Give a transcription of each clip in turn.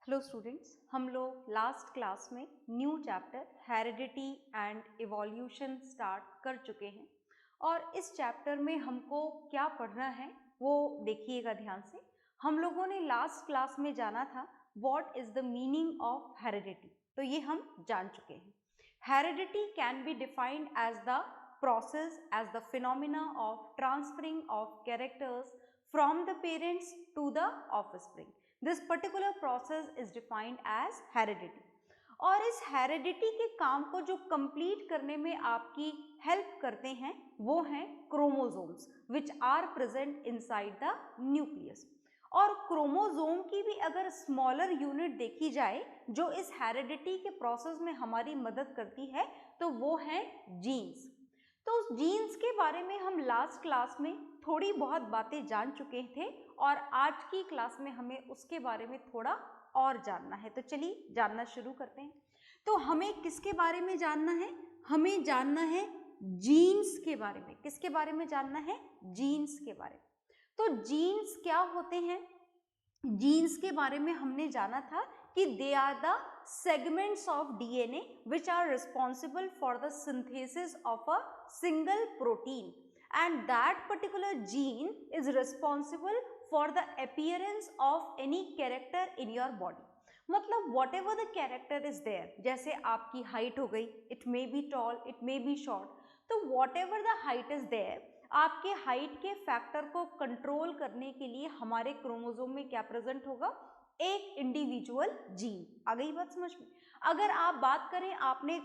Hello students, हम लोग last class में new chapter heredity and evolution start कर चुके हैं और इस चैप्टर में हमको क्या पढ़ना है वो देखिएगा ध्यान से। हम लोगों ने लास्ट क्लास में जाना था what is the meaning of heredity, तो ये हम जान चुके हैं। Heredity can be defined as the process as the phenomena of transferring of characters from the parents to the offspring. This particular process is defined as heredity. और इस heredity के काम को जो कंप्लीट करने में आपकी हेल्प करते हैं वो हैं chromosomes which are present inside the nucleus. और क्रोमोसोम की भी अगर स्मॉलर यूनिट देखी जाए जो इस हेरिडिटी के प्रोसेस में हमारी मदद करती है तो वो है जीन्स। तो उस जीन्स के बारे में हम लास्ट क्लास में थोड़ी बहुत बातें जान चुके थे और आज की क्लास में हमें उसके बारे में थोड़ा और जानना है। तो चलिए जानना शुरू करते हैं। तो हमें किसके बारे में जानना है? हमें जानना है जीन्स के बारे में। किसके बारे में जानना है? जीन्स के बारे में। तो जीन्स क्या होते हैं? जीन्स के बारे में हमने जाना था कि they are the segments of DNA which are responsible for the synthesis of a single protein, and that particular gene is responsible for the appearance of any character in your body. मतलब whatever the character is there, जैसे आपकी height हो गई, it may be tall, it may be short, तो whatever the height is there, आपके height के factor को control करने के लिए हमारे क्रोमोसोम में क्या प्रेजेंट होगा? एक इंडिविजुअल जीन। आ गई बात समझ में? अगर आप बात करें, आपने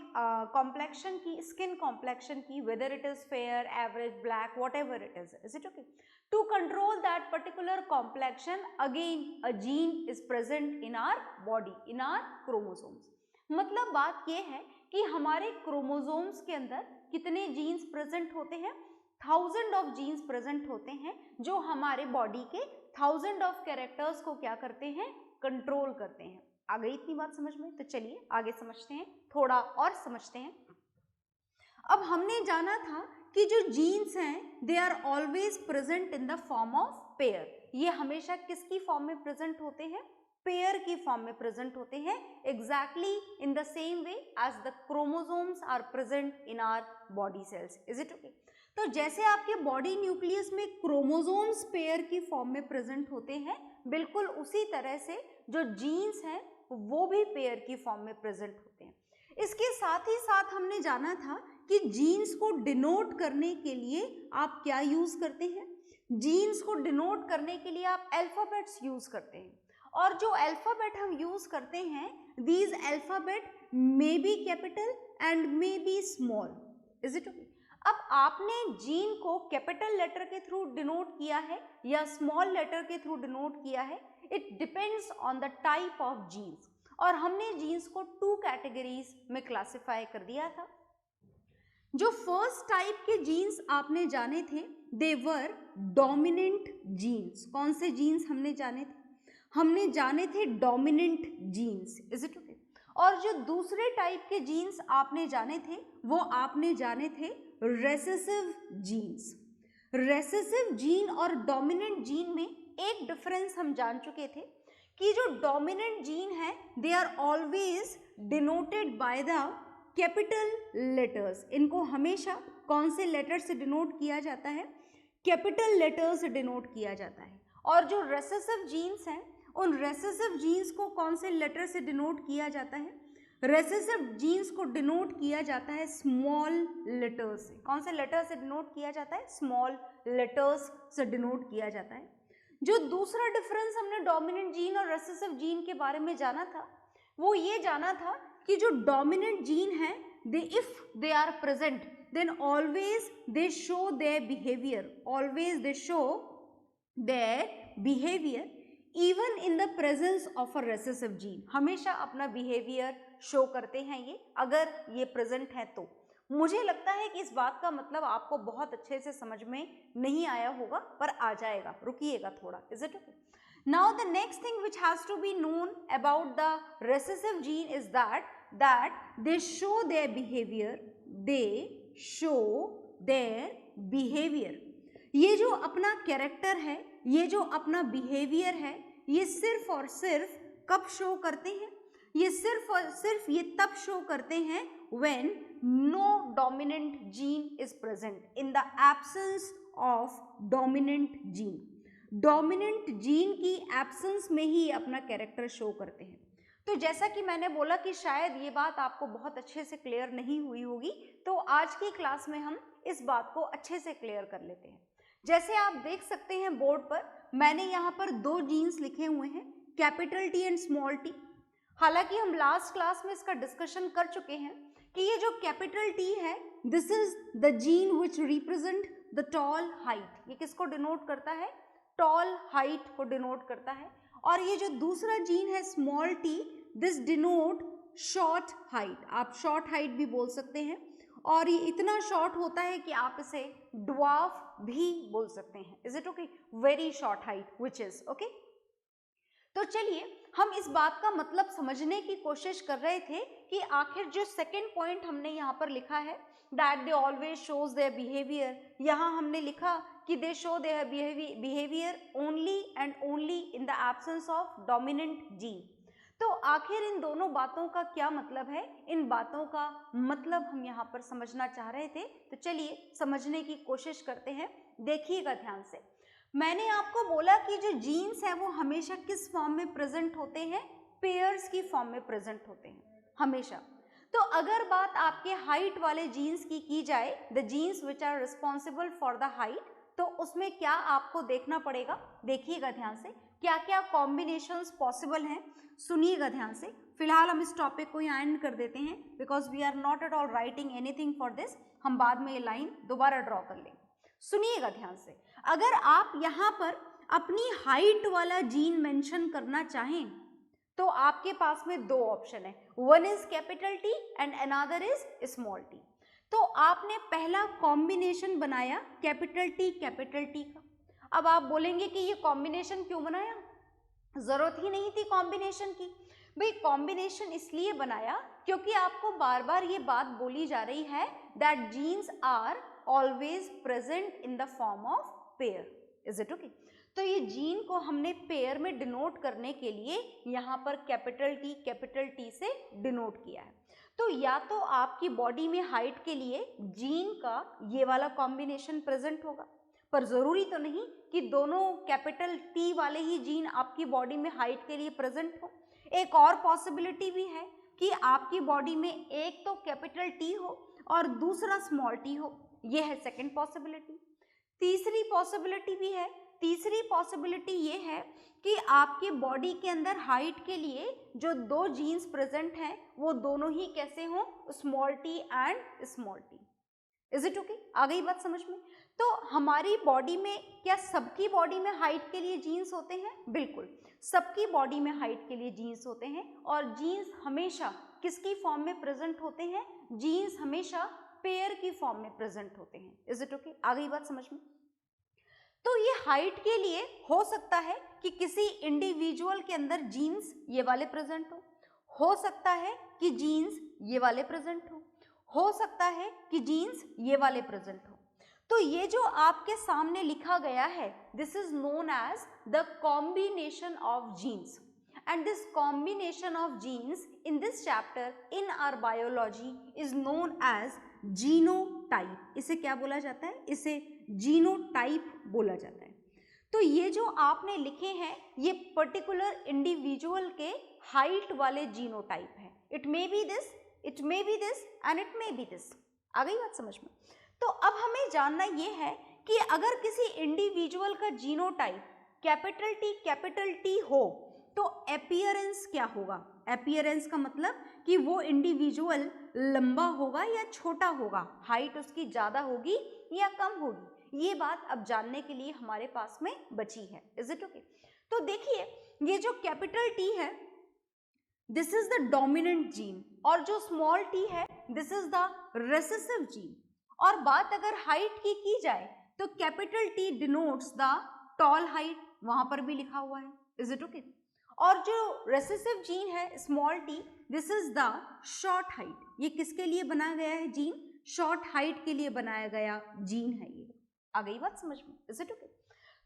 कॉम्प्लेक्शन की, स्किन कॉम्प्लेक्शन की, whether it is fair, average, black, whatever is it okay? To control that particular complexion again a gene is present in our body, in our chromosomes. मतलब बात यह है कि हमारे क्रोमोसोम्स के अंदर कितने जीन्स प्रेजेंट होते हैं? 1000 ऑफ जीन्स प्रेजेंट होते हैं जो हमारे बॉडी के 1000 ऑफ कैरेक्टर्स को क्या करते हैं? कंट्रोल करते हैं। आ गई इतनी बात समझ में? तो चलिए आगे समझते हैं, थोड़ा और समझते हैं। अब हमने जाना था कि जो जीन्स हैं they are always present in the form of pair. ये हमेशा किसकी फॉर्म में प्रेजेंट होते हैं? पेयर की फॉर्म में प्रेजेंट होते हैं, exactly in the same way as the chromosomes are present in our body cells. Is it okay? तो जैसे आपके बॉडी न्यूक्लियस में क्रोमोसोम्स पेयर की फॉर्म में प्रेजेंट होते हैं, बिल्कुल उसी तरह से जो जीन्स हैं वो भी पेयर की फॉर्म में प्रेजेंट होते हैं। इसके साथ ही साथ हमने जाना था कि जीन्स को डिनोट करने के लिए आप क्या यूज करते हैं? जीन्स को डिनोट करने के लिए आप अल्फाबेट्स यूज करते हैं, और जो अल्फाबेट हम यूज करते हैं, these alphabet may be capital and may be small. Is it okay? अब आपने जीन को कैपिटल लेटर के थ्रू डिनोट किया है या स्मॉल लेटर के थ्रू डिनोट किया है, it depends on the type of genes. और हमने जीन्स को 2 कैटेगरीज में क्लासिफाई कर दिया था। जो फर्स्ट टाइप के जीन्स आपने जाने थे, दे वर डोमिनेंट जीन्स। कौन से जीन्स हमने जाने थे? हमने जाने थे dominant genes. Is it okay? और जो दूसरे टाइप के जीन्स आपने जाने थे वो आपने जाने थे रेसेसिव जीन्स। रेसेसिव जीन और डोमिनेंट जीन में एक डिफरेंस हम जान चुके थे कि जो डोमिनेंट जीन है they are always denoted by the capital letters. इनको हमेशा कौन से लेटर से डिनोट किया जाता है? कैपिटल लेटर से डिनोट किया जाता है। और जो रेसेसिव जीन्स हैं, उन रेसेसिव जीन्स को कौन से लेटर से डिनोट किया जाता है? रेसेसिव जीन्स को डिनोट किया जाता है स्मॉल लेटर्स से। कौन से लेटर से डिनोट किया जाता है? स्मॉल लेटर्स से डिनोट किया जाता है। जो दूसरा डिफरेंस हमने डोमिनेंट जीन और रेसेसिव जीन के बारे में जाना था वो ये जाना था कि जो डोमिनेंट जीन है, they if they are present then always they show their behaviour, always they show their behaviour even in the presence of a recessive gene. हमेशा अपना बिहेवियर शो करते हैं ये, अगर ये प्रेजेंट है तो। मुझे लगता है कि इस बात का मतलब आपको बहुत अच्छे से समझ में नहीं आया होगा, पर आ जाएगा, रुकिएगा थोड़ा। Is it okay? Now the next thing which has to be known about the recessive gene is that they show their behaviour, they show their behaviour. ये जो अपना कैरेक्टर है, ये जो अपना बिहेवियर है, ये सिर्फ और सिर्फ कब शो करते हैं? ये सिर्फ और सिर्फ ये तब शो करते हैं when no dominant gene is present, in the absence of dominant gene. Dominant gene की एब्सेंस में ही अपना कैरेक्टर शो करते हैं। तो जैसा कि मैंने बोला कि शायद ये बात आपको बहुत अच्छे से क्लियर नहीं हुई होगी, तो आज की क्लास में हम इस बात को अच्छे से क्लियर कर लेते हैं। जैसे आप देख सकते हैं बोर्ड पर, मैंने यहाँ पर दो जीन्स लिखे हुए हैं, capital T and small T. हालांकि हम लास्ट क्लास में इसका डिस्कशन कर चुके हैं कि ये जो कैपिटल टी है, this is the gene which represent the tall height. ये किसको डिनोट करता है? टॉल हाइट को डिनोट करता है। और ये जो दूसरा जीन है small T, this denote short height. आप शॉर्ट हाइट भी बोल सकते हैं, और ये इतना शॉर्ट होता है कि आप इसे ड्वार्फ भी बोल सकते हैं। Is it okay? Very short height which is okay. तो चलिए हम इस बात का मतलब समझने की कोशिश कर रहे थे कि आखिर जो सेकेंड पॉइंट हमने यहाँ पर लिखा है, that they always shows their behaviour, यहाँ हमने लिखा कि दे show their behaviour only and only in the absence of dominant gene. तो आखिर इन दोनों बातों का क्या मतलब है? इन बातों का मतलब हम यहाँ पर समझना चाह रहे थे। तो चलिए समझने की कोशिश करते हैं, देखिएगा ध्यान से। मैंने आपको बोला कि जो जीन्स है वो हमेशा किस फॉर्म में प्रेजेंट होते हैं? पेयर्स की फॉर्म में प्रेजेंट होते हैं हमेशा। तो अगर बात आपके हाइट वाले जीन्स की जाए, the genes which are responsible for the height, तो उसमें क्या आपको देखना पड़ेगा? देखिएगा ध्यान से, क्या क्या कॉम्बिनेशंस पॉसिबल हैं, सुनिएगा ध्यान से। फिलहाल हम इस टॉपिक को यहाँ एंड कर देते हैं, because we are not at all writing anything for this. हम बाद में ये लाइन दोबारा ड्रॉ कर लेंगे। सुनिएगा ध्यान से, अगर आप यहाँ पर अपनी हाइट वाला जीन मेंशन करना चाहें तो आपके पास में दो ऑप्शन है, one is capital T and another is small T. तो आपने पहला कॉम्बिनेशन बनाया कैपिटल टी का। अब आप बोलेंगे कि ये कॉम्बिनेशन क्यों बनाया? जरूरत ही नहीं थी कॉम्बिनेशन की। भाई कॉम्बिनेशन इसलिए बनाया क्योंकि आपको बार बार ये बात बोली जा रही है that genes are always present in the form of pair. Is it okay? तो ये जीन को हमने पेयर में डिनोट करने के लिए यहाँ पर कैपिटल टी से डिनोट किया है। तो या तो आपकी बॉडी में हाइट के लिए जीन का ये वाला कॉम्बिनेशन प्रेजेंट होगा, पर जरूरी तो नहीं कि दोनों कैपिटल टी वाले ही जीन आपकी बॉडी में हाइट के लिए प्रेजेंट हो। एक और पॉसिबिलिटी भी है कि आपकी बॉडी में एक तो कैपिटल टी हो और दूसरा स्मॉल टी हो, ये है सेकंड पॉसिबिलिटी। तीसरी पॉसिबिलिटी भी है, तीसरी पॉसिबिलिटी ये है कि आपके बॉडी के अंदर हाइट के लिए जो दो जीन्स प्रेजेंट हैं वो दोनों ही कैसे हों? Small T and small T. Is it okay? आ गई बात समझ में? तो हमारी बॉडी में क्या सबकी बॉडी में हाइट के लिए जीन्स होते हैं? बिल्कुल, सबकी बॉडी में हाइट के लिए जीन्स होते हैं। और जीन्स हमेशा किसकी फॉर्म में प्रेजेंट होते हैं? जीन्स हमेशा पेयर की फॉर्म में प्रेजेंट होते हैं। Is it okay? आ गई बात समझ में? तो ये हाइट के लिए हो सकता है कि किसी इंडिविजुअल के अंदर जीन्स ये वाले प्रेजेंट हो सकता है कि जीन्स ये वाले प्रेजेंट हो सकता है कि जीन्स ये वाले प्रेजेंट हो। तो ये जो आपके सामने लिखा गया है, this is known as the combination of genes, and this combination of genes in this chapter in our biology is known as genotype। इसे क्या बोला जाता है? इसे जीनोटाइप बोला जाता है। तो ये जो आपने लिखे हैं ये पर्टिकुलर इंडिविजुअल के हाइट वाले जीनोटाइप है। It may be this, it may be this and it may be this. आ गई बात समझ में? तो अब हमें जानना ये है कि अगर किसी इंडिविजुअल का जीनोटाइप कैपिटल टी हो तो अपीयरेंस क्या होगा? अपीयरेंस का मतलब कि वो इंडिविजुअल लंबा होगा या छोटा होगा, हाइट उसकी ज्यादा होगी या कम होगी, ये बात अब जानने के लिए हमारे पास में बची है। Is it okay? तो देखिए ये जो कैपिटल टी है this is the dominant gene, और जो स्मॉल टी है this is the recessive gene. और बात अगर हाइट की जाए तो capital T denotes the tall height, वहां पर भी लिखा हुआ है। Is it okay? और जो रेसेसिव जीन है small T, this is the short height. ये किसके लिए बनाया गया है जीन? शॉर्ट हाइट के लिए बनाया गया जीन है ये। आ गई बात समझ में? Is it okay?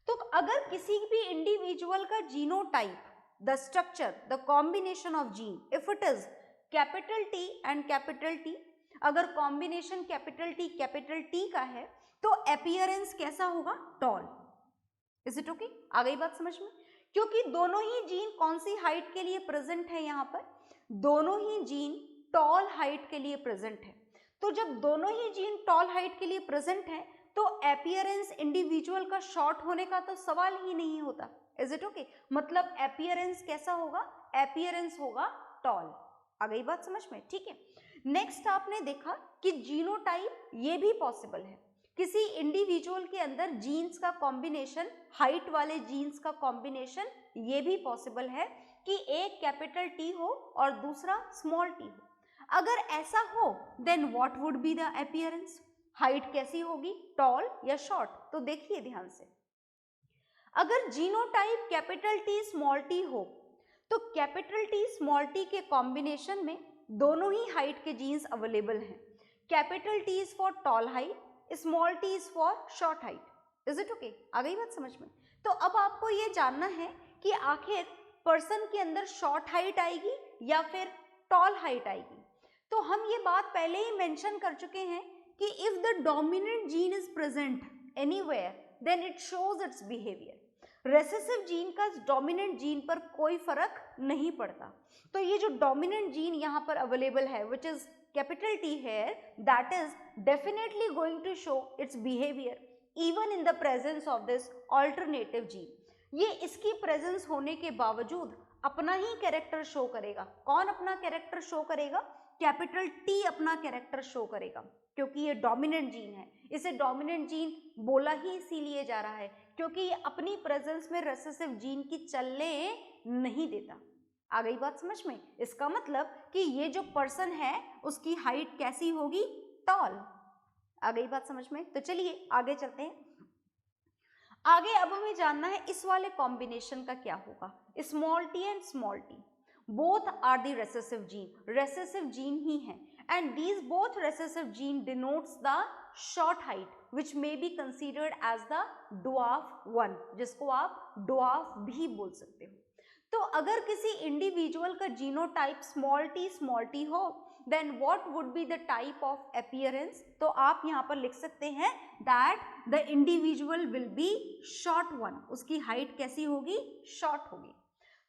तो अगर किसी भी इंडिविजुअल का genotype the structure, the combination of gene, if it is capital T and capital T, अगर कॉम्बिनेशन कैपिटल टी का है तो अपीयरेंस कैसा होगा? टॉल। Is it okay? आ गई बात समझ में? क्योंकि दोनों ही जीन कौन सी हाइट के लिए प्रेजेंट है? यहाँ पर दोनों ही जीन टॉल हाइट के लिए प्रेजेंट है। तो जब दोनों ही जीन टॉल हाइट के लिए प्रेजेंट है तो अपीयरेंस इंडिविजुअल का शॉर्ट होने का तो सवाल ही नहीं होता। Is it okay? मतलब अपीयरेंस कैसा होगा? अपीयरेंस होगा टॉल। आ गई बात समझ में? ठीक है। नेक्स्ट आपने देखा कि जीनोटाइप ये भी पॉसिबल है, किसी इंडिविजुअल के अंदर जीन्स का कॉम्बिनेशन, हाइट वाले जीन्स का कॉम्बिनेशन ये भी पॉसिबल है कि एक कैपिटल टी हो और दूसरा स्मॉल टी हो। अगर ऐसा हो then what would be the appearance? Height कैसी होगी? टॉल या शॉर्ट? तो देखिए ध्यान से, अगर genotype capital T small T हो तो कैपिटल टी स्मॉल टी के कॉम्बिनेशन में दोनों ही हाइट के जीन्स अवेलेबल हैं। Capital T is for tall height, small T is for short height. Is it okay? आ गई बात समझ में? तो अब आपको ये जानना है कि आखिर पर्सन के अंदर शॉर्ट हाइट आएगी या फिर टॉल हाइट आएगी। तो हम ये बात पहले ही मेंशन कर चुके हैं कि if the dominant gene is present anywhere then it shows its behaviour. Recessive gene का डोमिनेंट जीन पर कोई फर्क नहीं पड़ता। तो ये जो डोमिनेंट जीन यहाँ पर अवेलेबल है which is capital T here, that is definitely going to show its behaviour even in the presence of this alternative gene. ये इसकी प्रेजेंस होने के बावजूद अपना ही कैरेक्टर शो करेगा। कौन अपना कैरेक्टर शो करेगा? कैपिटल टी अपना कैरेक्टर शो करेगा, क्योंकि ये डोमिनेंट जीन है। इसे डोमिनेंट जीन बोला ही इसीलिए जा रहा है क्योंकि ये अपनी प्रेजेंस में रेसेसिव जीन की चलने नहीं देता। आ गई बात समझ में? इसका मतलब कि ये जो पर्सन है उसकी हाइट कैसी होगी? टॉल। आ गई बात समझ में? तो चलिए आगे चलते हैं। आगे अब हमें जानना है इस वाले कॉम्बिनेशन का क्या होगा। Small T and small T both are the recessive gene ही है, and these both recessive gene denotes the short height which may be considered as the dwarf one, जिसको आप dwarf भी बोल सकते हो। तो अगर किसी इंडिविजुअल का जीनोटाइप स्मॉल टी हो then what would be the type of appearance? तो आप यहाँ पर लिख सकते हैं that the individual will be short one. उसकी हाइट कैसी होगी? शॉर्ट होगी।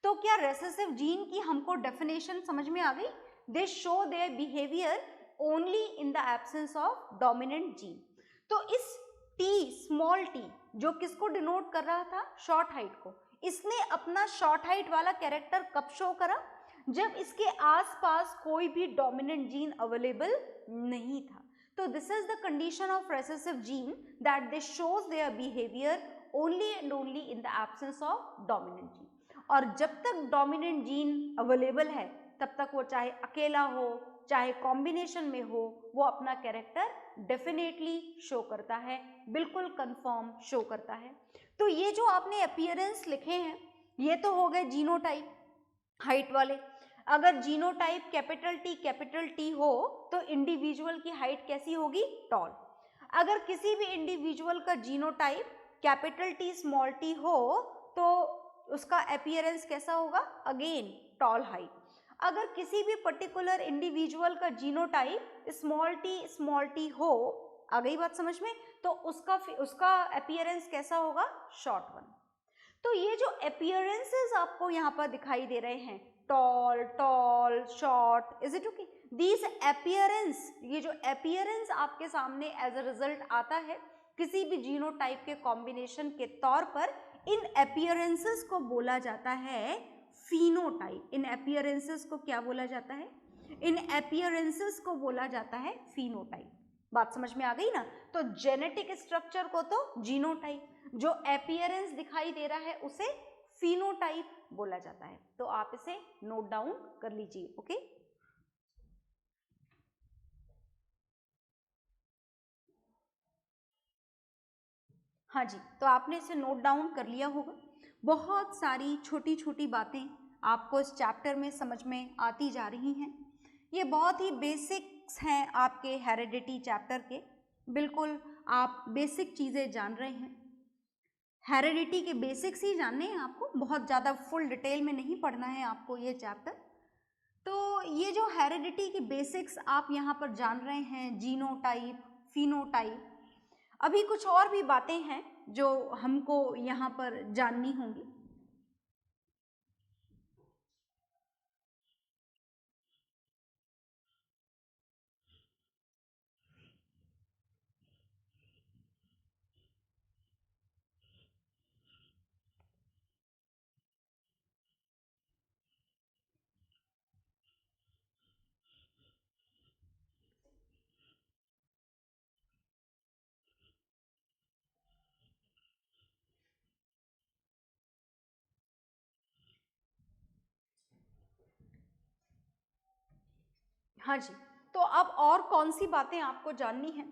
तो क्या रेसेसिव जीन की हमको डेफिनेशन समझ में आ गई? They show their behavior only in the absence of dominant gene। तो इस T, स्मॉल t जो किसको डिनोट कर रहा था? शॉर्ट हाइट को। इसने अपना शॉर्ट हाइट वाला कैरेक्टर कब शो करा? जब इसके आसपास कोई भी डोमिनेंट जीन अवेलेबल नहीं था। तो this is the condition of recessive gene that they shows their behaviour only and only in the absence of dominant gene. और जब तक डोमिनेंट जीन अवेलेबल है तब तक वो चाहे अकेला हो चाहे कॉम्बिनेशन में हो, वो अपना कैरेक्टर डेफिनेटली शो करता है, बिल्कुल कंफर्म शो करता है। तो ये जो आपने अपीयरेंस लिखे हैं ये तो हो गए जीनोटाइप हाइट वाले। अगर जीनोटाइप कैपिटल टी हो तो इंडिविजुअल की हाइट कैसी होगी? टॉल। अगर किसी भी इंडिविजुअल का genotype capital T small T हो तो उसका अपीयरेंस कैसा होगा? Again tall height. अगर किसी भी पर्टिकुलर इंडिविजुअल का जीनोटाइप स्मॉल टी हो, आ गई बात समझ में, तो उसका अपीयरेंस कैसा होगा? Short one. तो ये जो अपीयरेंसेस आपको यहाँ पर दिखाई दे रहे हैं tall short, is it okay? These appearance, ये जो अपीयरेंस आपके सामने एज अ रिजल्ट आता है किसी भी जीनोटाइप के कॉम्बिनेशन के तौर पर, इन अपीयरेंसेस को बोला जाता है फिनोटाइप। इन अपीयरेंसेस को क्या बोला जाता है? इन अपीयरेंसेस को बोला जाता है फिनोटाइप। बात समझ में आ गई ना? तो जेनेटिक स्ट्रक्चर को तो जीनोटाइप, जो अपीयरेंस दिखाई दे रहा है उसे फिनोटाइप बोला जाता है। तो आप इसे नोट डाउन कर लीजिए। ओके, हाँ जी, तो आपने इसे नोट डाउन कर लिया होगा। बहुत सारी छोटी छोटी बातें आपको इस चैप्टर में समझ में आती जा रही हैं। ये बहुत ही बेसिक्स हैं आपके हेरिडिटी चैप्टर के, बिल्कुल आप बेसिक चीज़ें जान रहे हैं। हेरिडिटी के बेसिक्स ही जानने हैं आपको, बहुत ज़्यादा फुल डिटेल में नहीं पढ़ना है आपको ये चैप्टर। तो ये जो हेरिडिटी के बेसिक्स आप यहाँ पर जान रहे हैं, जीनोटाइप, फिनोटाइप, अभी कुछ और भी बातें हैं जो हमको यहाँ पर जाननी होंगी। हाँ जी, तो अब और कौन सी बातें आपको जाननी है?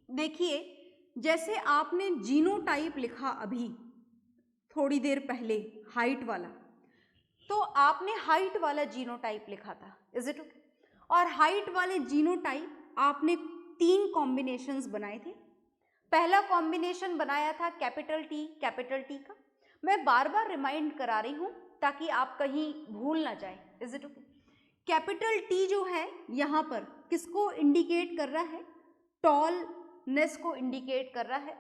देखिए, जैसे आपने जीनोटाइप लिखा अभी थोड़ी देर पहले, हाइट वाला, तो आपने हाइट वाला जीनोटाइप लिखा था, इज इट ओके? और हाइट वाले जीनोटाइप आपने 3 कॉम्बिनेशंस बनाए थे। पहला कॉम्बिनेशन बनाया था कैपिटल टी का। मैं बार बार रिमाइंड करा रही हूँ ताकि आप कहीं भूल ना जाए, is it okay? Capital T जो है यहाँ पर किसको इंडिकेट कर रहा है? टॉलनेस को इंडिकेट कर रहा है।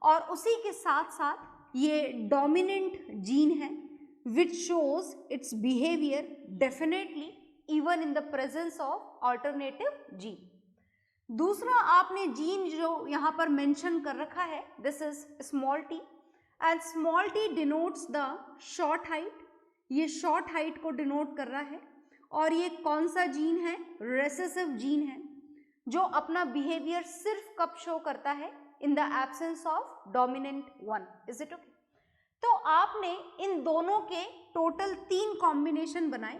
और उसी के साथ साथ ये डोमिनेंट जीन है which shows its behavior definitely even in the presence of alternative gene. दूसरा आपने जीन जो यहाँ पर मेंशन कर रखा है, this is small T, and small T denotes the short height. ये शॉर्ट हाइट को डिनोट कर रहा है। और ये कौन सा जीन है? रेसेसिव जीन है, जो अपना बिहेवियर सिर्फ कब शो करता है? In the absence of dominant one, is it okay? तो आपने इन दोनों के टोटल 3 कॉम्बिनेशन बनाए।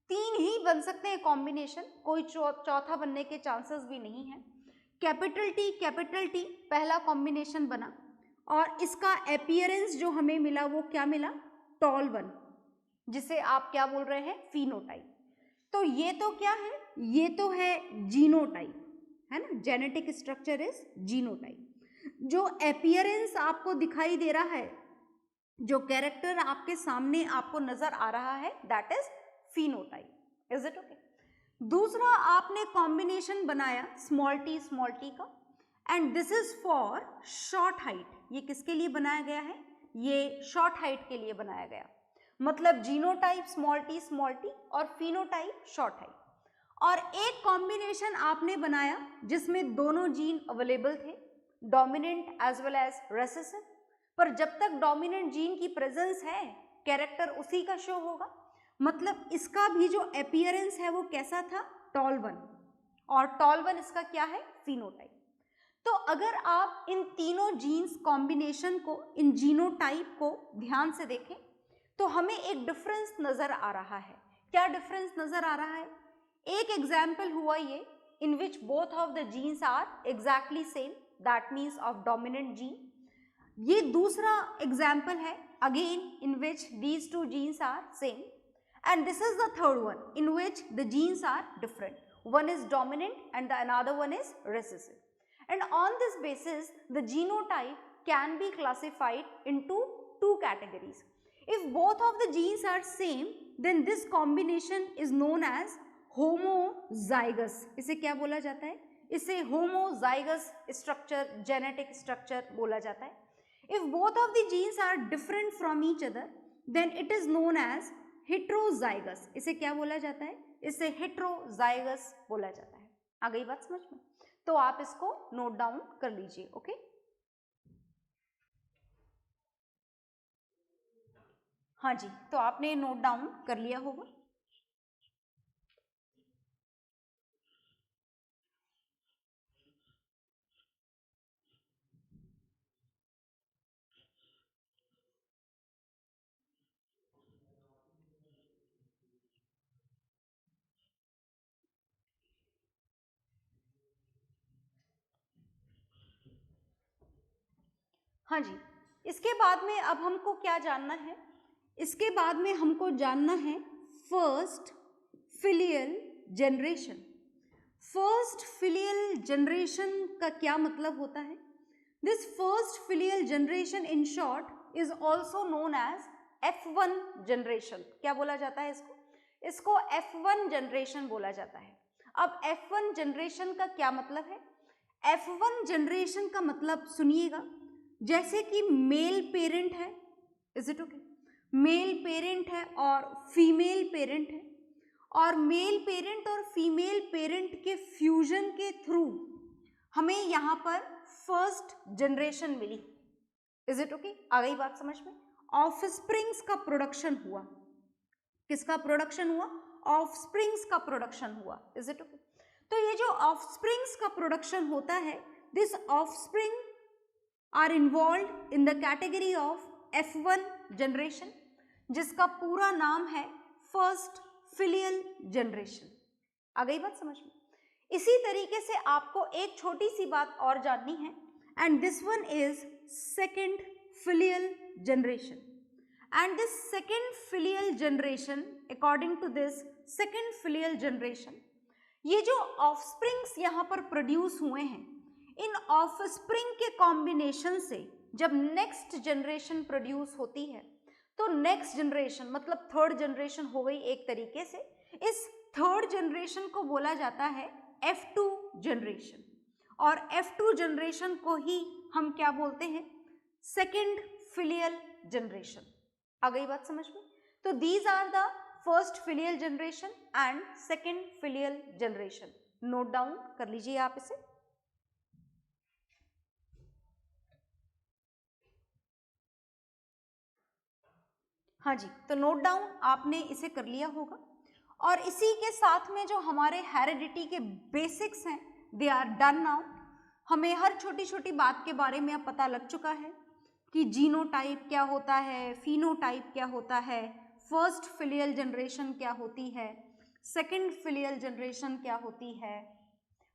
3 ही बन सकते हैं कॉम्बिनेशन, कोई चौथा बनने के चांसेस भी नहीं है। कैपिटल टी पहला कॉम्बिनेशन बना, और इसका अपीयरेंस जो हमें मिला वो क्या मिला? टॉल वन, जिसे आप क्या बोल रहे हैं? फिनोटाइप। तो ये तो क्या है? ये तो है जीनोटाइप, है ना? Genetic structure is genotype. जो अपीयरेंस आपको दिखाई दे रहा है, जो कैरेक्टर आपके सामने आपको नजर आ रहा है, that is phenotype, is it okay? दूसरा आपने कॉम्बिनेशन बनाया स्मॉल टी का, and this is for short height. ये किसके लिए बनाया गया है? ये शॉर्ट हाइट के लिए बनाया गया। मतलब जीनोटाइप स्मॉल टी और फिनोटाइप शॉर्ट हाइट। और एक कॉम्बिनेशन आपने बनाया जिसमें दोनों जीन अवेलेबल थे, dominant as well as recessive. पर जब तक डोमिनेंट जीन की प्रेजेंस है, कैरेक्टर उसी का शो होगा। मतलब इसका भी जो अपीयरेंस है वो कैसा था? टॉल वन, और टॉल वन इसका क्या है? फिनोटाइप। तो अगर आप इन तीनों जीन्स कॉम्बिनेशन को, इन जीनोटाइप को ध्यान से देखें तो हमें एक डिफरेंस नजर आ रहा है। क्या डिफरेंस नजर आ रहा है? एक एग्जाम्पल हुआ ये, in which both of the genes are exactly same, that means of dominant gene. ये दूसरा एग्जाम्पल है, again in which these 2 genes are same, and this is the third one in which the genes are different. One is dominant and the another one is recessive. And on this basis, the genotype can be classified into 2 categories. If both of the genes are same, then this combination is known as homozygous. इसे क्या बोला जाता है? इसे homozygous structure, genetic structure बोला जाता है। If both of the genes are different from each other, then it is known as heterozygous. इसे क्या बोला जाता है? इसे heterozygous बोला जाता है। आ गई बात समझ में? तो आप इसको नोट डाउन कर लीजिए, ओके? हाँ जी, तो आपने नोट डाउन कर लिया होगा। हाँ जी, इसके बाद में अब हमको क्या जानना है? इसके बाद में हमको जानना है first filial generation. First filial generation का क्या मतलब होता है? This first filial generation in short is also known as F1 generation. क्या बोला जाता है इसको? इसको F1 जनरेशन बोला जाता है। अब F1 जनरेशन का क्या मतलब है? F1 जनरेशन का मतलब सुनिएगा, जैसे कि मेल पेरेंट है, is it okay? Male parent है और फीमेल पेरेंट है, और मेल पेरेंट और फीमेल पेरेंट के फ्यूजन के थ्रू हमें यहाँ पर फर्स्ट जनरेशन मिली। Is it okay? आ गई बात समझ में? ऑफस्प्रिंग्स का प्रोडक्शन हुआ। किसका प्रोडक्शन हुआ? ऑफस्प्रिंग्स का प्रोडक्शन हुआ। Is it okay? तो ये जो ऑफस्प्रिंग्स का प्रोडक्शन होता है, this offspring are involve in the category of F1 generation, जिसका पूरा नाम है फर्स्ट फिलियल जनरेशन। आ गई बात समझ में? इसी तरीके से आपको एक छोटी सी बात और जाननी है, and this one is second filial generation. And this second filial generation, according to this second filial generation, ये जो ऑफस्प्रिंग्स यहाँ पर प्रोड्यूस हुए हैं, इन ऑफस्प्रिंग के कॉम्बिनेशन से जब नेक्स्ट जनरेशन प्रोड्यूस होती है, तो नेक्स्ट जनरेशन मतलब थर्ड जनरेशन हो गई एक तरीके से। इस थर्ड जनरेशन को बोला जाता है F2 जनरेशन, और F2 जनरेशन को ही हम क्या बोलते हैं? Second filial generation. आ गई बात समझ में? तो these are the first filial generation and second filial generation. Note down कर लीजिए आप इसे। हाँ जी, तो नोट डाउन आपने इसे कर लिया होगा। और इसी के साथ में जो हमारे हेरिडिटी के बेसिक्स हैं, दे आर डन नाउ। हमें हर छोटी छोटी बात के बारे में अब पता लग चुका है कि जीनोटाइप क्या होता है, फिनोटाइप क्या होता है, फर्स्ट फिलियल जनरेशन क्या होती है, सेकंड फिलियल जनरेशन क्या होती है,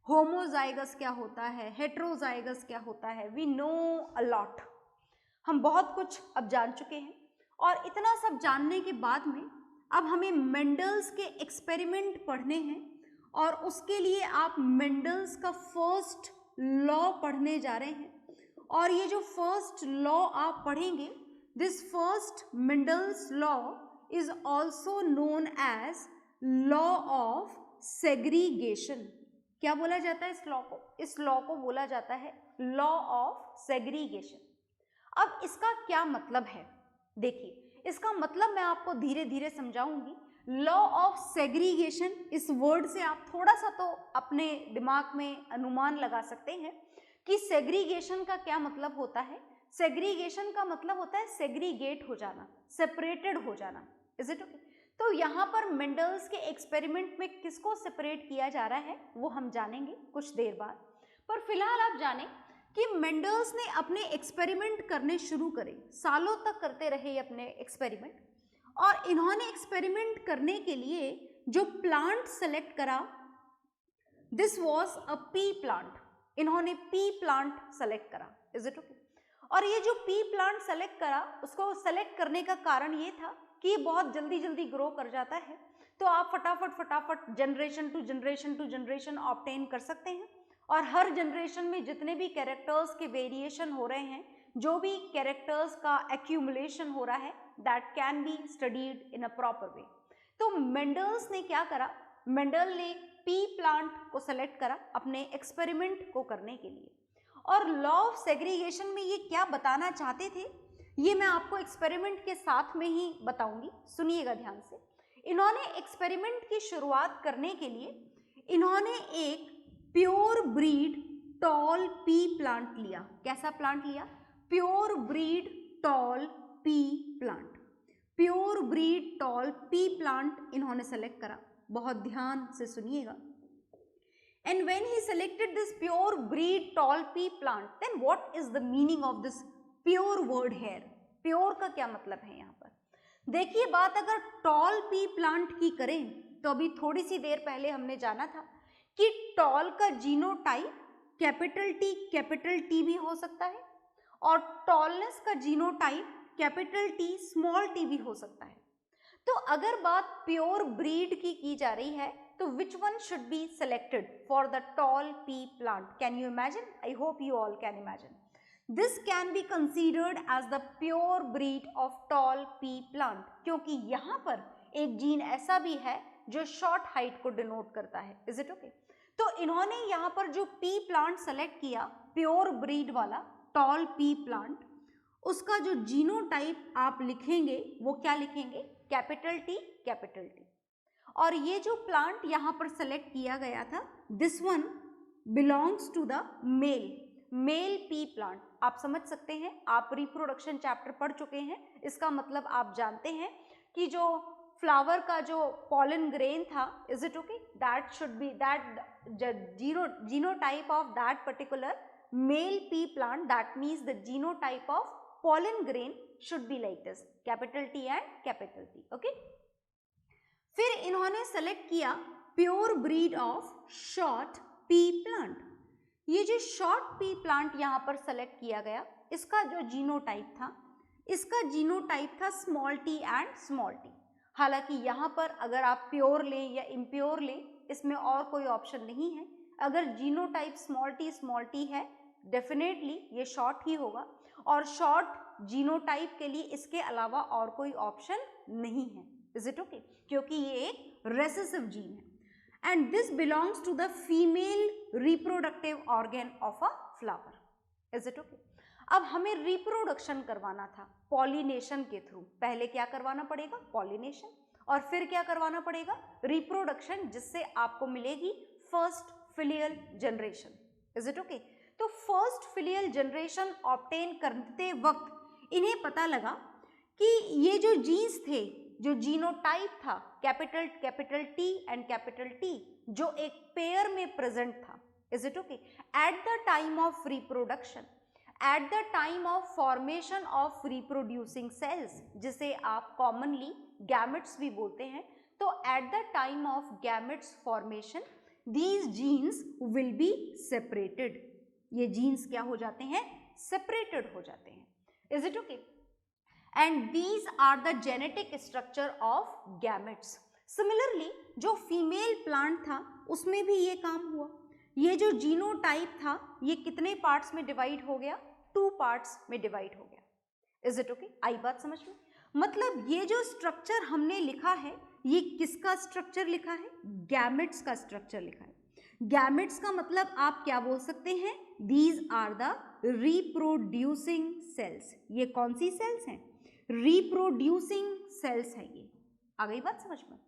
होमोजाइगस क्या होता है, हेट्रोजाइगस क्या होता है। We know a lot. हम बहुत कुछ अब जान चुके हैं, और इतना सब जानने के बाद में अब हमें मेंडल्स के एक्सपेरिमेंट पढ़ने हैं, और उसके लिए आप मेंडल्स का फर्स्ट लॉ पढ़ने जा रहे हैं। और ये जो फर्स्ट लॉ आप पढ़ेंगे, this first Mendel's law is also known as law of segregation. क्या बोला जाता है इस लॉ को? इस लॉ को बोला जाता है लॉ ऑफ सेग्रीगेशन। अब इसका क्या मतलब है? देखिए, इसका मतलब मैं आपको धीरे धीरे समझाऊंगी। लॉ ऑफ सेग्रीगेशन, इस वर्ड से आप थोड़ा सा तो अपने दिमाग में अनुमान लगा सकते हैं कि सेग्रीगेशन का क्या मतलब होता है। सेग्रीगेशन का मतलब होता है सेग्रीगेट हो जाना, सेपरेटेड हो जाना। Is it okay? तो यहाँ पर मेंडल्स के एक्सपेरिमेंट में किसको सेपरेट किया जा रहा है वो हम जानेंगे कुछ देर बाद। पर फिलहाल आप जानें कि मेंडल्स ने अपने एक्सपेरिमेंट करने शुरू करे, सालों तक करते रहे अपने एक्सपेरिमेंट, और इन्होंने एक्सपेरिमेंट करने के लिए जो प्लांट सेलेक्ट करा, this was a P plant. इन्होंने पी प्लांट सेलेक्ट करा। Is it okay? और ये जो पी प्लांट सेलेक्ट करा, उसको सेलेक्ट करने का कारण ये था कि ये बहुत जल्दी जल्दी ग्रो कर जाता है, तो आप फटाफट जनरेशन टू जनरेशन ऑब्टेन कर सकते हैं। और हर जनरेशन में जितने भी कैरेक्टर्स के वेरिएशन हो रहे हैं, जो भी कैरेक्टर्स का एक्यूमुलेशन हो रहा है, that can be studied in a proper way. तो मेंडल्स ने क्या करा? मेंडल ने पी प्लांट को सेलेक्ट करा अपने एक्सपेरिमेंट को करने के लिए। और लॉ ऑफ सेग्रीगेशन में ये क्या बताना चाहते थे, ये मैं आपको एक्सपेरिमेंट के साथ में ही बताऊंगी, सुनिएगा ध्यान से। इन्होंने एक्सपेरिमेंट की शुरुआत करने के लिए इन्होंने एक pure breed toll pea plant लिया। कैसा प्लांट लिया? Pure breed toll pea plant. Pure breed toll pea plant इन्होंने सेलेक्ट करा। बहुत ध्यान से सुनिएगा। And when he selected this pure breed tall pea plant, then what is the meaning of this pure word here? Pure का क्या मतलब है यहाँ पर? देखिए, बात अगर tall pea plant की करें, तो अभी थोड़ी सी देर पहले हमने जाना था कि tall का जीनोटाइप कैपिटल T भी हो सकता है, और tallness का genotype capital T small t भी हो सकता है। तो अगर बात प्योर ब्रीड की जा रही है, तो which one should be selected for the tall pea plant? Can you imagine? I hope you all can imagine. This can be considered as the pure breed of tall pea plant, क्योंकि यहाँ पर एक gene ऐसा भी है जो short height को denote करता है। Is it okay? तो इन्होंने यहाँ पर जो पी प्लांट सेलेक्ट किया, प्योर ब्रीड वाला टॉल पी प्लांट, उसका जो जीनोटाइप आप लिखेंगे वो क्या लिखेंगे? Capital T, capital T. और ये जो प्लांट यहाँ पर सेलेक्ट किया गया था, this one belongs to the male pea plant. आप समझ सकते हैं, आप रिप्रोडक्शन चैप्टर पढ़ चुके हैं, इसका मतलब आप जानते हैं कि जो फ्लावर का जो पॉलन ग्रेन था, is it okay, that should be that genotype of that particular male pea plant, that means the genotype of pollen grain should be like this, capital T and capital T. okay? फिर इन्होंने select किया pure breed of short P plant. ये जो short P plant यहाँ पर select किया गया, इसका जो जीनोटाइप था, इसका जीनोटाइप था small T and small T. हालांकि यहाँ पर अगर आप प्योर लें या इम्प्योर लें, इसमें और कोई ऑप्शन नहीं है। अगर जीनोटाइप स्मॉल टी है, डेफिनेटली ये शॉर्ट ही होगा, और शॉर्ट जीनोटाइप के लिए इसके अलावा और कोई ऑप्शन नहीं है। Is it okay? क्योंकि ये एक रेसेसिव जीन है and this belongs to the female reproductive organ of a flower. Is it okay? अब हमें रिप्रोडक्शन करवाना था पॉलिनेशन के थ्रू। पहले क्या करवाना पड़ेगा? पॉलिनेशन, और फिर क्या करवाना पड़ेगा? रिप्रोडक्शन, जिससे आपको मिलेगी first filial generation. Is it okay? तो फर्स्ट फिलियल जनरेशन ऑब्टेन करते वक्त इन्हें पता लगा कि ये जो जीन्स थे, जो जीनोटाइप था capital T and capital T, जो एक पेयर में प्रेजेंट था, is it okay, at the time of reproduction, at the time of formation of reproducing cells, जिसे आप कॉमनली गैमेट्स भी बोलते हैं, तो at the time of gametes formation these genes will be separated. ये genes क्या हो जाते हैं? सेपरेटेड हो जाते हैं। Is it okay? And these are the genetic structure of gametes. Similarly जो फीमेल प्लांट था उसमें भी ये काम हुआ। ये जो जीनोटाइप था ये कितने पार्ट्स में डिवाइड हो गया? 2 पार्ट्स में डिवाइड हो गया। Is it okay? आई बात समझ में? मतलब ये जो स्ट्रक्चर हमने लिखा है, ये किसका स्ट्रक्चर लिखा है? गैमेट्स का स्ट्रक्चर लिखा है। गैमेट्स का मतलब आप क्या बोल सकते हैं? These are the reproducing cells. ये कौन सी सेल्स हैं? रिप्रोड्यूसिंग सेल्स है ये। आ गई बात समझ में?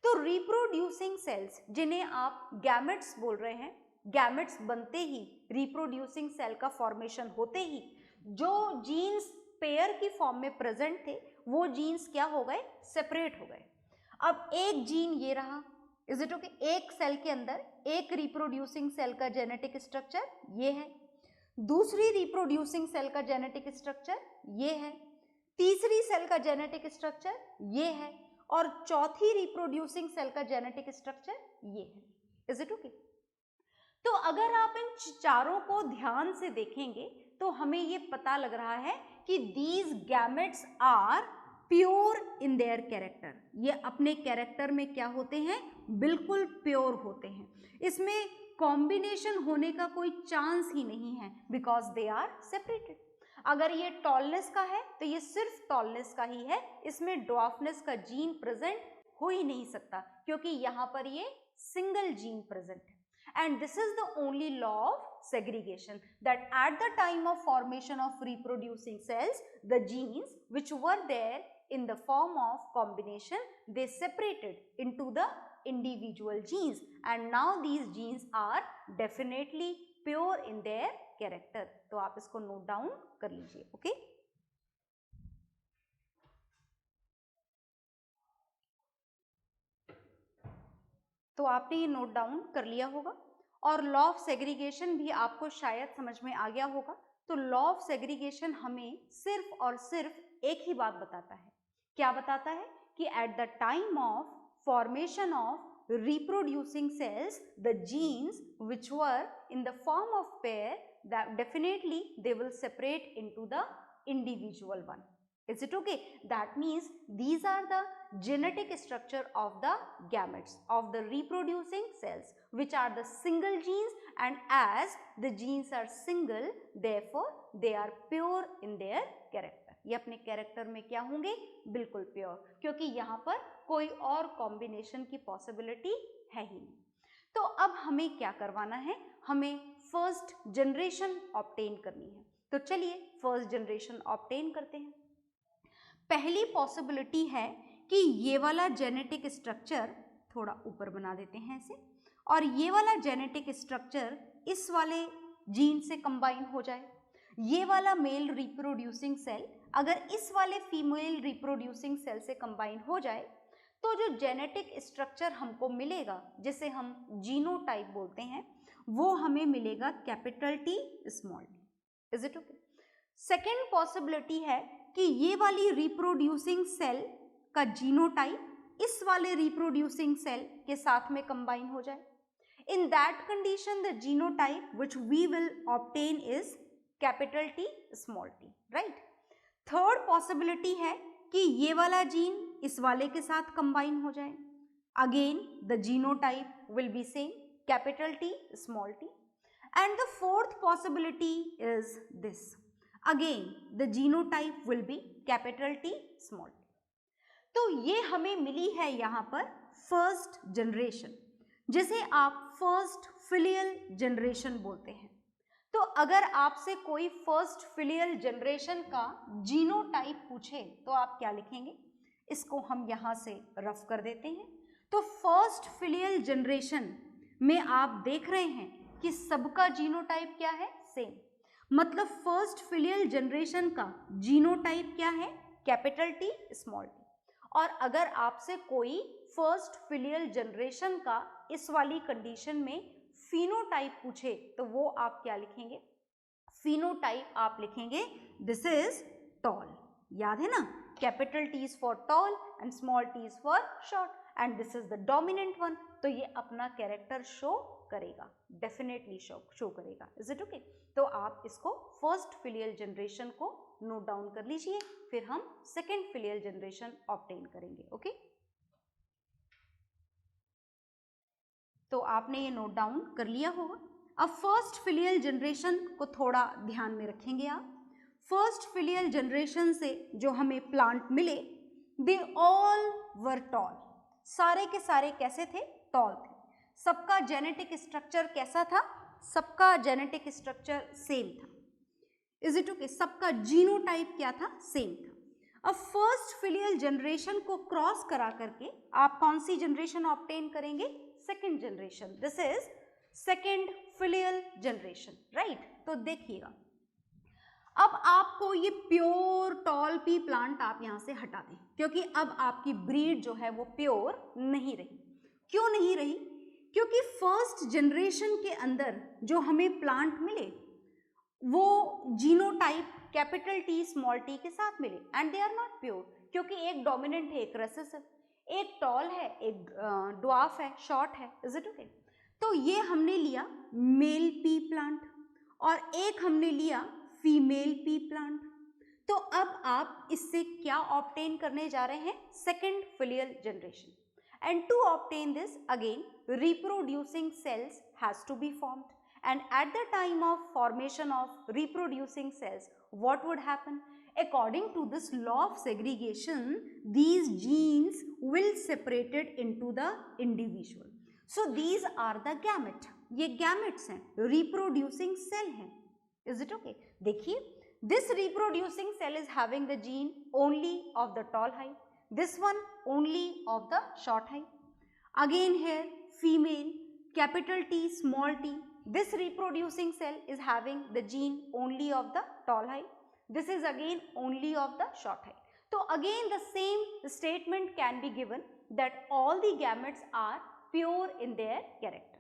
तो रिप्रोड्यूसिंग सेल्स जिन्हें आप गैमेट्स बोल रहे हैं, गैमेट्स बनते ही, रिप्रोड्यूसिंग सेल का फॉर्मेशन होते ही जो जीन्स पेयर की फॉर्म में प्रेजेंट थे, वो जीन्स क्या हो गए? सेपरेट हो गए। अब एक जीन ये रहा, इज इट ओके? एक सेल के अंदर एक रिप्रोड्यूसिंग सेल का जेनेटिक स्ट्रक्चर ये है, दूसरी रिप्रोड्यूसिंग सेल का जेनेटिक स्ट्रक्चर ये है, तीसरी सेल का जेनेटिक स्ट्रक्चर ये है, और चौथी रिप्रोड्यूसिंग सेल का जेनेटिक स्ट्रक्चर ये है। Is it okay? तो अगर आप इन चारों को ध्यान से देखेंगे तो हमें ये पता लग रहा है कि these gametes are pure in their character. ये अपने कैरेक्टर में क्या होते हैं? बिल्कुल प्योर होते हैं। इसमें कॉम्बिनेशन होने का कोई चांस ही नहीं है, बिकॉज दे आर सेपरेटेड। अगर ये टॉलनेस का है तो ये सिर्फ टॉलनेस का ही है, इसमें ड्वार्फनेस का जीन प्रेजेंट हो ही नहीं सकता, क्योंकि यहाँ पर ये सिंगल जीन प्रेजेंट है। And this is the only law of segregation, that at the time of formation of reproducing cells, the genes which were there in the form of combination, they separated into the individual genes, and now these genes are definitely pure in their character. तो आप इसको note down कर लीजिए। Okay? तो आपने ये note down कर लिया होगा, और लॉ ऑफ सेग्रीगेशन भी आपको शायद समझ में आ गया होगा। तो लॉ ऑफ सेग्रीगेशन हमें सिर्फ और सिर्फ एक ही बात बताता है। क्या बताता है? कि eight the time of formation of reproducing cells, the genes which were in the form of pair, that definitely they will separate into the individual one. Is it okay? That means these are the genetic structure of the gametes of the reproducing cells, which are the single genes, and as the genes are single, therefore they are pure in their character, ये अपने character में क्या होंगे, बिल्कुल pure, क्योंकि यहाँ पर कोई और कॉम्बिनेशन की पॉसिबिलिटी है ही नहीं। तो अब हमें क्या करवाना है, हमें फर्स्ट जनरेशन ऑब्टेन करनी है। तो चलिए फर्स्ट जनरेशन ऑब्टेन करते हैं। पहली पॉसिबिलिटी है कि ये वाला जेनेटिक स्ट्रक्चर थोड़ा ऊपर बना देते हैं ऐसे, और ये वाला जेनेटिक स्ट्रक्चर इस वाले जीन से कंबाइन हो जाए। ये वाला मेल रिप्रोड्यूसिंग सेल अगर इस वाले फीमेल रिप्रोड्यूसिंग सेल से कंबाइन हो जाए तो जो जेनेटिक स्ट्रक्चर हमको मिलेगा, जिसे हम जीनोटाइप बोलते हैं, वो हमें मिलेगा capital T small T. Is it okay? Second possibility है कि ये वाली रिप्रोड्यूसिंग सेल का जीनोटाइप इस वाले रिप्रोड्यूसिंग सेल के साथ में कंबाइन हो जाए। In that condition the genotype which we will obtain is capital T small T, right. Third possibility है कि ये वाला जीन इस वाले के साथ कंबाइन हो जाए। Again the genotype will be same, capital T small T. And the fourth possibility is this, again the genotype will be capital T small T. तो ये हमें मिली है यहाँ पर फर्स्ट जनरेशन, जिसे आप फर्स्ट फिलियल जनरेशन बोलते हैं। तो अगर आपसे कोई फर्स्ट फिलियल जनरेशन का जीनोटाइप पूछे तो आप क्या लिखेंगे? इसको हम यहाँ से रफ कर देते हैं। तो फर्स्ट फिलियल जनरेशन में आप देख रहे हैं कि सबका जीनोटाइप क्या है? सेम। मतलब फर्स्ट फिलियल जनरेशन का जीनोटाइप क्या है? Capital T small T. और अगर आपसे कोई फर्स्ट फिलियल जनरेशन का इस वाली कंडीशन में फिनोटाइप पूछे तो वो आप क्या लिखेंगे? फिनोटाइप आप लिखेंगे दिस इज टॉल। याद है ना, capital T is for tall and small T is for short, and this is the dominant one. तो ये अपना कैरेक्टर शो करेगा, डेफिनेटली शो करेगा। Is it okay? तो आप इसको फर्स्ट फिलियल जनरेशन को नोट डाउन कर लीजिए, फिर हम सेकेंड फिलियल जनरेशन ऑब्टेन करेंगे। ओके, तो आपने ये नोट डाउन कर लिया होगा। अब फर्स्ट फिलियल जनरेशन को थोड़ा ध्यान में रखेंगे आप। फर्स्ट फिलियल जनरेशन से जो हमें प्लांट मिले, दे ऑल वर टॉल। सारे के सारे कैसे थे? टॉल थे। सबका जेनेटिक स्ट्रक्चर कैसा था? सबका जेनेटिक स्ट्रक्चर सेम था। Is it okay? सबका जीनोटाइप क्या था? सेम था। अब फर्स्ट फिलियल जनरेशन को क्रॉस करा करके आप कौन सी जनरेशन ऑब्टेन करेंगे? Second generation. This is second filial generation, right. तो देखिएगा, अब आपको ये प्योर टॉल पी प्लांट आप यहां से हटा दें, क्योंकि अब आपकी ब्रीड जो है वो प्योर नहीं रही। क्यों नहीं रही? क्योंकि फर्स्ट जनरेशन के अंदर जो हमें प्लांट मिले वो genotype capital T small T के साथ मिले, and they are not pure, क्योंकि एक डोमिनेंट है, एक रेसेसिव, एक टॉल है, एक ड्वार्फ है, शॉर्ट है। Is it okay? तो ये हमने लिया मेल पी प्लांट और एक हमने लिया फीमेल पी प्लांट। तो अब आप इससे क्या ऑब्टेन करने जा रहे हैं? Second filial generation. And to obtain this, again reproducing cells has to be formed, and at the time of formation of reproducing cells, what would happen? According to this law of segregation, these genes will separated into the individual. So these are the gamete. ये gametes हैं, reproducing cell हैं. Is it okay? देखिए, this reproducing cell is having the gene only of the tall height, this one only of the short height. Again here female, capital T small t. This reproducing cell is having the gene only of the tall height. This is again only of the short height. So again the same statement can be given that all the gametes are pure in their character.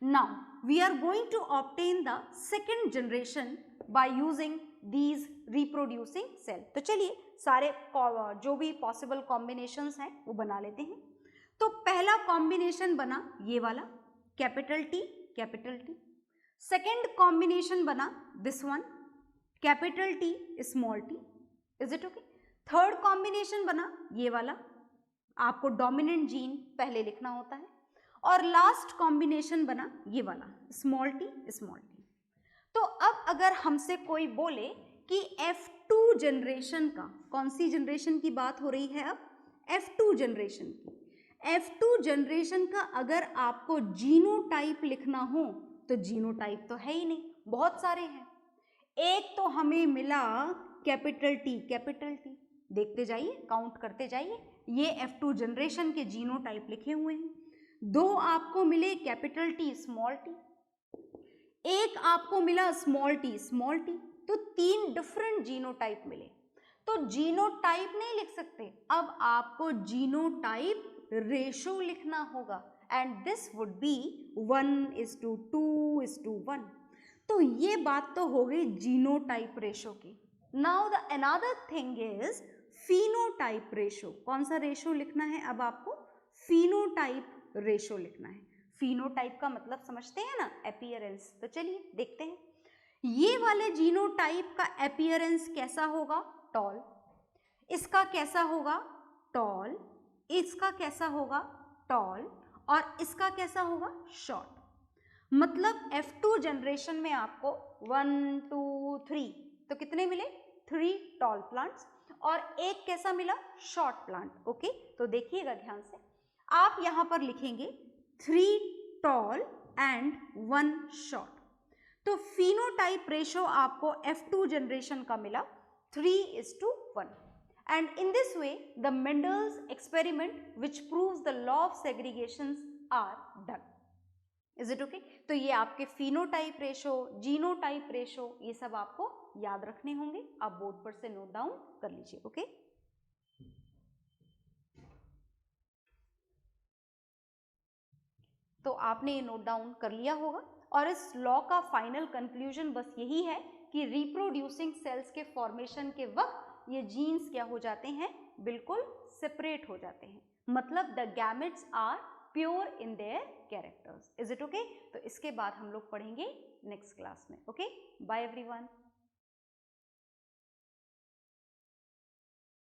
Now we are going to obtain the second generation by using these reproducing cell. तो चलिए सारे जो भी possible combinations हैं वो बना लेते हैं। तो पहला combination बना ये वाला capital T capital T. Second combination बना this one capital T small T. Is it okay? Third combination बना ये वाला, आपको डोमिनेंट जीन पहले लिखना होता है, और लास्ट कॉम्बिनेशन बना ये वाला स्मॉल टी स्मॉल टी। तो अब अगर हमसे कोई बोले कि F2 जनरेशन का, कौन सी जनरेशन की बात हो रही है अब? F2 जनरेशन की। F2 जनरेशन का अगर आपको जीनोटाइप लिखना हो तो जीनोटाइप तो है ही नहीं, बहुत सारे हैं। एक तो हमें मिला कैपिटल टी, कैपिटल टी, देखते जाइए, काउंट करते जाइए, ये F2 जनरेशन के जीनोटाइप लिखे हुए हैं। दो आपको मिले कैपिटल टी, स्मॉल टी, एक आपको मिला स्मॉल टी, स्मॉल टी, तो तीन डिफरेंट जीनोटाइप मिले। तो जीनोटाइप नहीं लिख सकते, अब आपको जीनोटाइप रेशो लिखना होगा एंड दिस वुड बी 1:2:1। तो ये बात तो हो गई जीनोटाइप रेशो की। Now the another thing is phenotype ratio. कौन सा रेशो लिखना है अब आपको? फिनोटाइप रेशो लिखना है। फिनोटाइप का मतलब समझते हैं ना, अपीयरेंस। तो चलिए देखते हैं ये वाले जीनोटाइप का अपीयरेंस कैसा होगा? टॉल। इसका कैसा होगा? टॉल। इसका कैसा होगा? टॉल। और इसका कैसा होगा? शॉर्ट। मतलब F2 जनरेशन में आपको 1 2 3 तो कितने मिले? 3 टॉल प्लांट्स और एक कैसा मिला? Short plant. ओके, तो देखिएगा ध्यान से, आप यहां पर लिखेंगे 3 टॉल एंड 1 शॉर्ट। तो फिनोटाइप रेशो आपको F2 जनरेशन का मिला 3:1 and in this way the Mendel's experiment which proves the law of segregations are done. Is it okay? तो ये आपके फिनोटाइप रेशो, जीनोटाइप रेशो, ये सब आपको याद रखने होंगे, आप बोर्ड पर से नोट डाउन कर लीजिए। ओके, तो आपने ये नोट डाउन कर लिया होगा और इस लॉ का फाइनल कंक्लूजन बस यही है कि रिप्रोड्यूसिंग सेल्स के फॉर्मेशन के वक्त ये जीन्स क्या हो जाते हैं? बिल्कुल सेपरेट हो जाते हैं, मतलब the gametes are pure in their characters. Is it okay? तो इसके बाद हम लोग पढ़ेंगे नेक्स्ट क्लास में। Okay, bye everyone.